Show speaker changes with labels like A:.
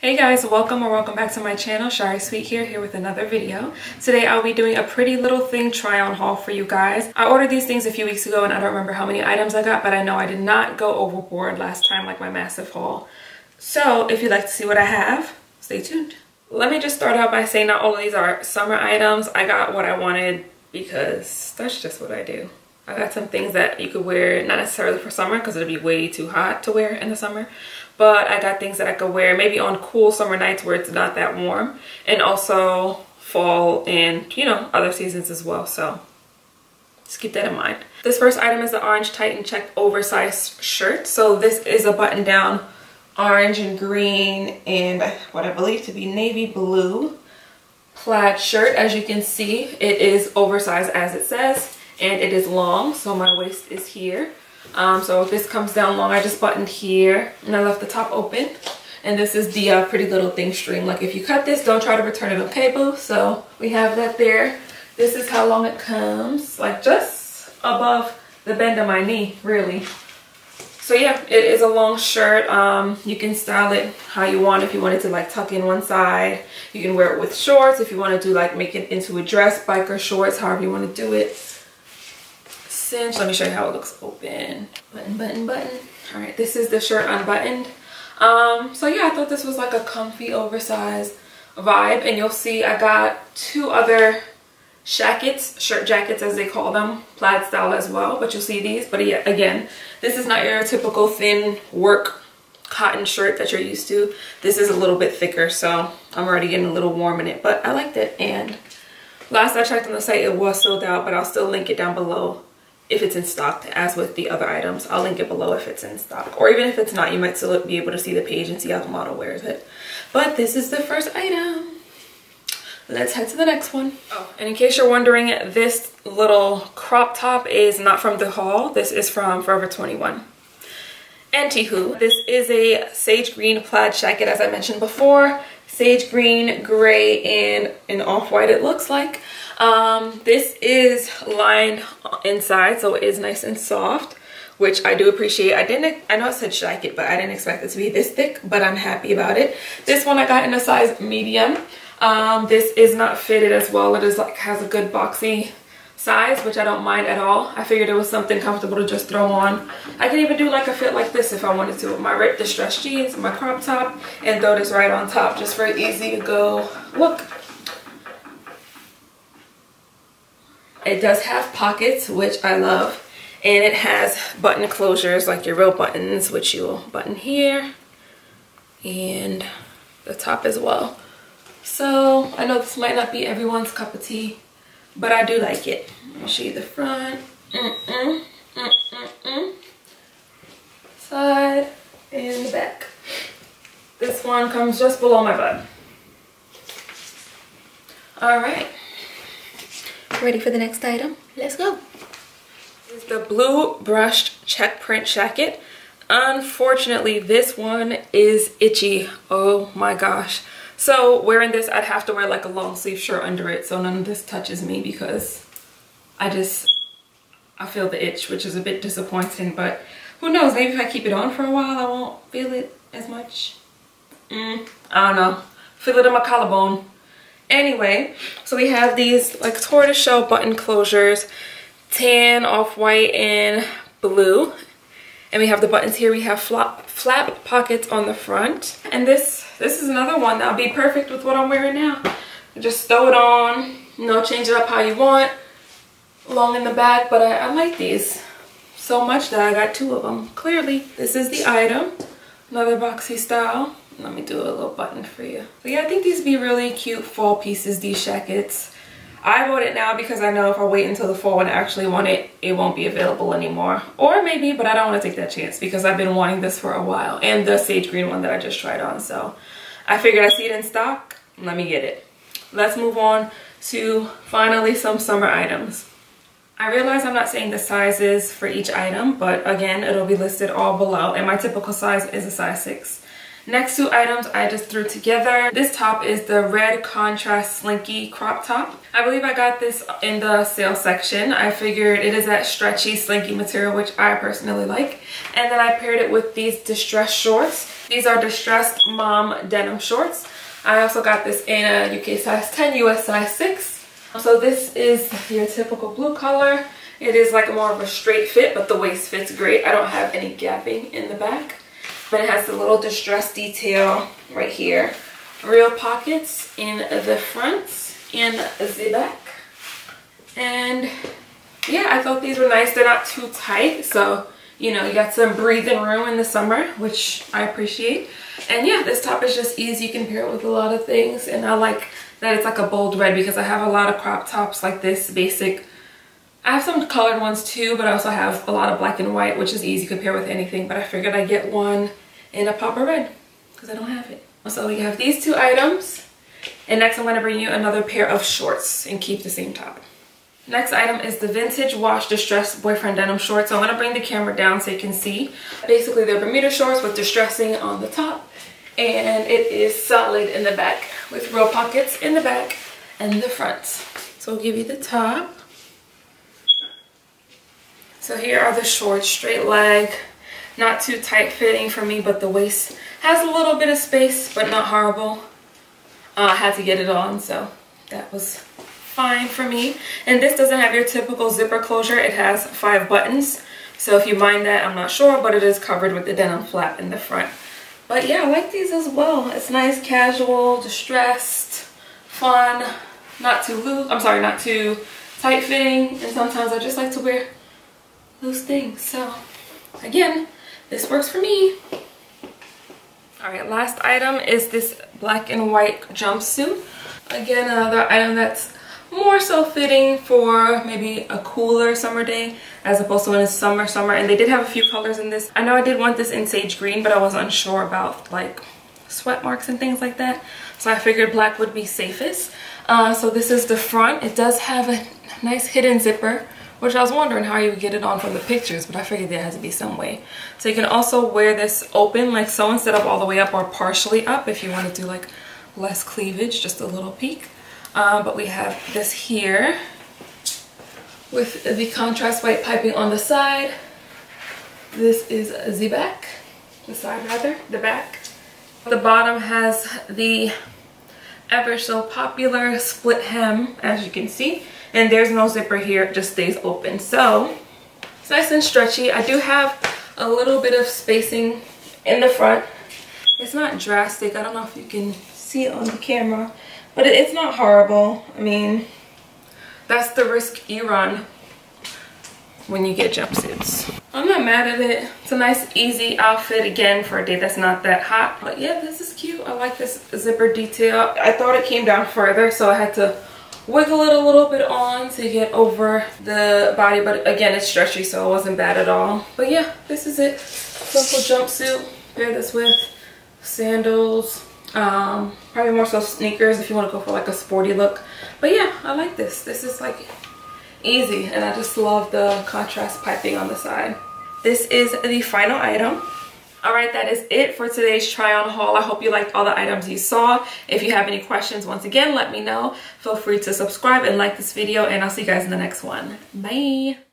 A: Hey guys, welcome or welcome back to my channel. Shari Sweet here with another video. Today I'll be doing a Pretty Little Thing try on haul for you guys. I ordered these things a few weeks ago and I don't remember how many items I got, but I know I did not go overboard last time like my massive haul. So if you'd like to see what I have, stay tuned. Let me just start out by saying not all of these are summer items. I got what I wanted because that's just what I do. I got some things that you could wear, not necessarily for summer because it'll be way too hot to wear in the summer. But I got things that I could wear maybe on cool summer nights where it's not that warm. And also fall and, you know, other seasons as well. So just keep that in mind. This first item is the orange tighten check oversized shirt. So this is a button down orange and green and what I believe to be navy blue plaid shirt. As you can see, it is oversized as it says. And it is long, so my waist is here. So if this comes down long, I just buttoned here and I left the top open. And this is the Pretty Little Thing string. Like if you cut this, don't try to return it, okay, boo? So we have that there. This is how long it comes, like just above the bend of my knee, really. So yeah, it is a long shirt. You can style it how you want. If you wanted to like tuck in one side, you can wear it with shorts. If you want to do like make it into a dress, biker shorts, however you want to do it. Let me show you how it looks open. Button, button, button. All right, this is the shirt unbuttoned. So yeah, I thought this was like a comfy oversized vibe. And you'll see I got two other jackets, shirt jackets as they call them, plaid style as well. But you'll see these. But yeah, again, this is not your typical thin work cotton shirt that you're used to. This is a little bit thicker, so I'm already getting a little warm in it. But I liked it. And last I checked on the site, it was sold out, but I'll still link it down below if it's in stock, as with the other items. I'll link it below if it's in stock, or even if it's not, you might still be able to see the page and see how the model wears it. But this is the first item. Let's head to the next one. Oh, and in case you're wondering, this little crop top is not from the haul. This is from Forever 21. Anywho, this is a sage green plaid jacket, as I mentioned before. Sage green, gray, and an off-white it looks like. This is lined inside, so it is nice and soft, which I do appreciate. I know it said jacket, but I didn't expect it to be this thick, but I'm happy about it. This one I got in a size medium. This is not fitted as well. It is like has a good boxy size, which I don't mind at all. I figured it was something comfortable to just throw on. I can even do like a fit like this if I wanted to, with my ripped distressed jeans, my crop top, and throw this right on top. Just very easy to go look. It does have pockets, which I love, and it has button closures like your real buttons, which you'll button here and the top as well. So I know this might not be everyone's cup of tea, but I do like it. Let me show you the front, side, and the back. This one comes just below my butt. All right. Ready for the next item? Let's go. This is the blue brushed check print jacket. Unfortunately, this one is itchy. Oh my gosh. So wearing this, I'd have to wear like a long sleeve shirt under it, so none of this touches me because I feel the itch, which is a bit disappointing, but who knows, maybe if I keep it on for a while I won't feel it as much. I don't know. Feel it in my collarbone. Anyway, so we have these like tortoiseshell button closures, tan, off-white, and blue. And we have the buttons here. We have flap pockets on the front. And this is another one that'll be perfect with what I'm wearing now. Just throw it on, you know, change it up how you want. Long in the back, but I like these so much that I got two of them. Clearly, this is the item. Another boxy style. Let me do a little button for you. So yeah, I think these would be really cute fall pieces, these jackets. I bought it now because I know if I wait until the fall and I actually want it, it won't be available anymore. Or maybe, but I don't want to take that chance because I've been wanting this for a while. And the sage green one that I just tried on. So I figured I see it in stock. Let me get it. Let's move on to finally some summer items. I realize I'm not saying the sizes for each item, but again, it'll be listed all below. And my typical size is a size 6. Next two items I just threw together. This top is the red contrast slinky crop top. I believe I got this in the sale section. I figured it is that stretchy slinky material, which I personally like. And then I paired it with these distressed shorts. These are distressed mom denim shorts. I also got this in a UK size 10, US size 6. So this is your typical blue color. It is like more of a straight fit, but the waist fits great. I don't have any gapping in the back. But it has the little distress detail right here. Real pockets in the front and the back. And yeah, I thought these were nice. They're not too tight, so you know, you got some breathing room in the summer, which I appreciate. And yeah, this top is just easy. You can pair it with a lot of things. And I like that it's like a bold red because I have a lot of crop tops like this basic. I have some colored ones too, but I also have a lot of black and white, which is easy to pair with anything. But I figured I'd get one in a pop of red because I don't have it. So we have these two items. And next I'm going to bring you another pair of shorts and keep the same top. Next item is the vintage wash distressed boyfriend denim shorts. So I'm going to bring the camera down so you can see. Basically they're Bermuda shorts with distressing on the top. And it is solid in the back with real pockets in the back and the front. So I'll give you the top. So here are the shorts, straight leg. Not too tight fitting for me, but the waist has a little bit of space, but not horrible. I had to get it on, so that was fine for me. And this doesn't have your typical zipper closure. It has 5 buttons. So if you mind that, I'm not sure, but it is covered with the denim flap in the front. But yeah, I like these as well. It's nice, casual, distressed, fun, not too loose. I'm sorry, not too tight fitting. And sometimes I just like to wear loose things. So again, this works for me. All right, last item is this black and white jumpsuit. Again, another item that's more so fitting for maybe a cooler summer day as opposed to when it's summer. And they did have a few colors in this. I know I did want this in sage green, but I wasn't unsure about like sweat marks and things like that. So I figured black would be safest. So this is the front. It does have a nice hidden zipper, which I was wondering how you would get it on from the pictures, but I figured there has to be some way. So you can also wear this open like so instead of all the way up or partially up if you want to do like less cleavage, just a little peek. But we have this here with the contrast white piping on the side. This is the back, the side rather, the back. The bottom has the ever so popular split hem, as you can see. And there's no zipper here, it just stays open. So it's nice and stretchy. I do have a little bit of spacing in the front. It's not drastic. I don't know if you can see it on the camera, but it's not horrible. I mean, that's the risk you run when you get jumpsuits. I'm not mad at it. It's a nice, easy outfit, again, for a day that's not that hot. But yeah, this is cute. I like this zipper detail. I thought it came down further, so I had to wiggle it a little bit on to get over the body, but again, it's stretchy, so it wasn't bad at all. But yeah, this is it. Simple jumpsuit. Pair this with sandals, probably more so sneakers if you want to go for like a sporty look. But yeah, I like this. This is like easy, and I just love the contrast piping on the side. This is the final item. Alright, that is it for today's try on haul. I hope you liked all the items you saw. If you have any questions, once again, let me know. Feel free to subscribe and like this video, and I'll see you guys in the next one. Bye!